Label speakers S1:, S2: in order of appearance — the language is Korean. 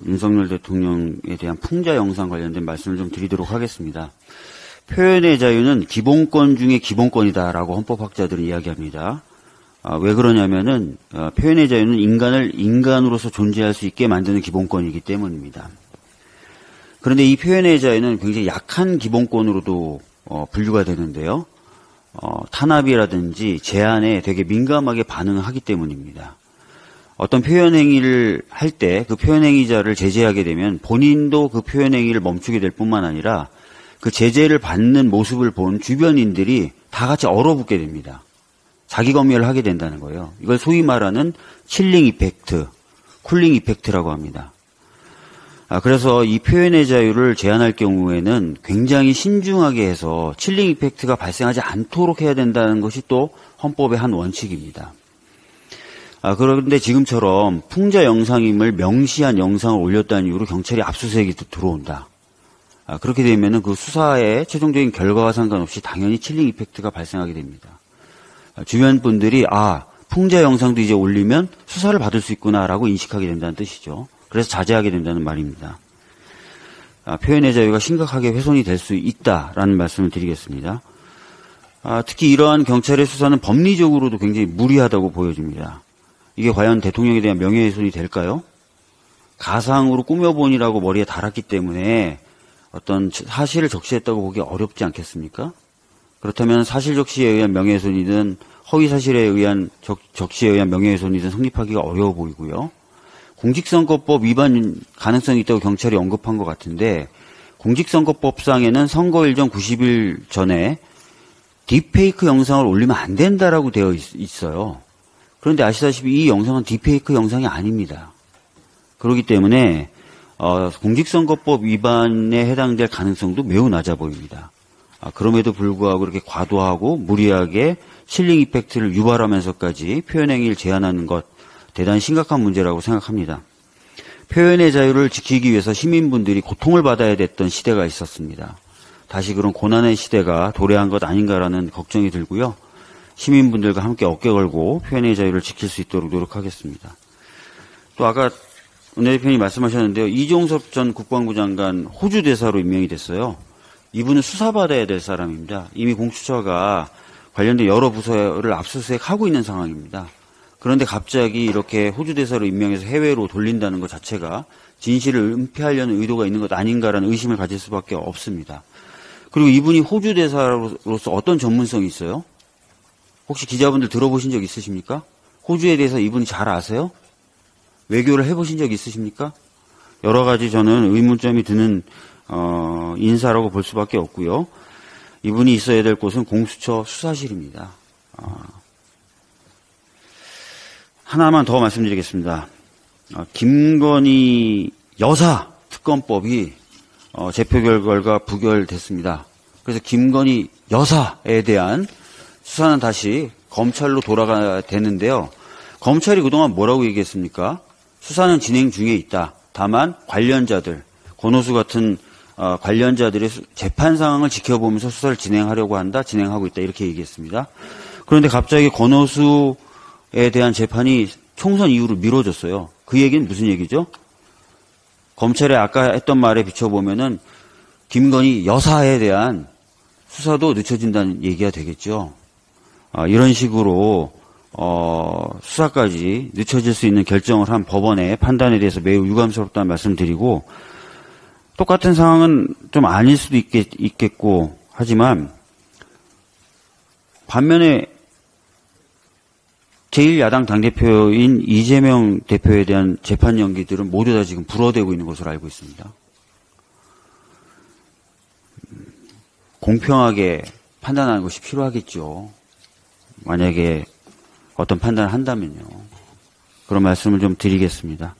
S1: 윤석열 대통령에 대한 풍자 영상 관련된 말씀을 좀 드리도록 하겠습니다. 표현의 자유는 기본권 중에 기본권이다라고 헌법학자들은 이야기합니다. 왜 그러냐면은 표현의 자유는 인간을 인간으로서 존재할 수 있게 만드는 기본권이기 때문입니다. 그런데 이 표현의 자유는 굉장히 약한 기본권으로도 분류가 되는데요. 탄압이라든지 제한에 되게 민감하게 반응하기 때문입니다. 어떤 표현 행위를 할 때 그 표현 행위자를 제재하게 되면 본인도 그 표현 행위를 멈추게 될 뿐만 아니라 그 제재를 받는 모습을 본 주변인들이 다 같이 얼어붙게 됩니다. 자기 검열을 하게 된다는 거예요. 이걸 소위 말하는 칠링 이펙트, 쿨링 이펙트라고 합니다. 그래서 이 표현의 자유를 제한할 경우에는 굉장히 신중하게 해서 칠링 이펙트가 발생하지 않도록 해야 된다는 것이 또 헌법의 한 원칙입니다. 그런데 지금처럼 풍자 영상임을 명시한 영상을 올렸다는 이유로 경찰이 압수수색이 들어온다. 그렇게 되면 그 수사의 최종적인 결과와 상관없이 당연히 칠링 이펙트가 발생하게 됩니다. 주변 분들이 풍자 영상도 이제 올리면 수사를 받을 수 있구나라고 인식하게 된다는 뜻이죠. 그래서 자제하게 된다는 말입니다. 표현의 자유가 심각하게 훼손이 될 수 있다라는 말씀을 드리겠습니다. 특히 이러한 경찰의 수사는 법리적으로도 굉장히 무리하다고 보여집니다. 이게 과연 대통령에 대한 명예훼손이 될까요? 가상으로 꾸며본이라고 머리에 달았기 때문에 어떤 사실을 적시했다고 보기 어렵지 않겠습니까? 그렇다면 사실 적시에 의한 명예훼손이든 허위 사실에 의한 적시에 의한 명예훼손이든 성립하기가 어려워 보이고요. 공직선거법 위반 가능성이 있다고 경찰이 언급한 것 같은데 공직선거법상에는 선거일 전 90일 전에 딥페이크 영상을 올리면 안 된다라고 되어 있어요. 그런데 아시다시피 이 영상은 딥페이크 영상이 아닙니다. 그렇기 때문에 공직선거법 위반에 해당될 가능성도 매우 낮아 보입니다. 그럼에도 불구하고 이렇게 과도하고 무리하게 칠링 이펙트를 유발하면서까지 표현행위를 제한하는 것 대단히 심각한 문제라고 생각합니다. 표현의 자유를 지키기 위해서 시민분들이 고통을 받아야 됐던 시대가 있었습니다. 다시 그런 고난의 시대가 도래한 것 아닌가라는 걱정이 들고요. 시민분들과 함께 어깨 걸고 표현의 자유를 지킬 수 있도록 노력하겠습니다. 또 아까 은 대표님이 말씀하셨는데요. 이종섭 전 국방부 장관 호주 대사로 임명이 됐어요. 이분은 수사받아야 될 사람입니다. 이미 공수처가 관련된 여러 부서를 압수수색하고 있는 상황입니다. 그런데 갑자기 이렇게 호주 대사로 임명해서 해외로 돌린다는 것 자체가 진실을 은폐하려는 의도가 있는 것 아닌가라는 의심을 가질 수밖에 없습니다. 그리고 이분이 호주 대사로서 어떤 전문성이 있어요? 혹시 기자분들 들어보신 적 있으십니까? 호주에 대해서 이분이 잘 아세요? 외교를 해보신 적 있으십니까? 여러 가지 저는 의문점이 드는 인사라고 볼 수밖에 없고요. 이분이 있어야 될 곳은 공수처 수사실입니다. 하나만 더 말씀드리겠습니다. 김건희 여사 특검법이 제표 결과가 부결됐습니다. 그래서 김건희 여사에 대한 수사는 다시 검찰로 돌아가야 되는데요. 검찰이 그동안 뭐라고 얘기했습니까? 수사는 진행 중에 있다. 다만 관련자들, 권오수 같은 관련자들의 재판 상황을 지켜보면서 수사를 진행하려고 한다. 진행하고 있다. 이렇게 얘기했습니다. 그런데 갑자기 권오수에 대한 재판이 총선 이후로 미뤄졌어요. 그 얘기는 무슨 얘기죠? 검찰이 아까 했던 말에 비춰보면은 김건희 여사에 대한 수사도 늦춰진다는 얘기가 되겠죠. 이런 식으로 수사까지 늦춰질 수 있는 결정을 한 법원의 판단에 대해서 매우 유감스럽다는 말씀드리고 똑같은 상황은 좀 아닐 수도 있겠고 하지만 반면에 제1야당 당대표인 이재명 대표에 대한 재판 연기들은 모두 다 지금 불어대고 있는 것으로 알고 있습니다. 공평하게 판단하는 것이 필요하겠죠. 만약에 어떤 판단을 한다면요. 그런 말씀을 좀 드리겠습니다.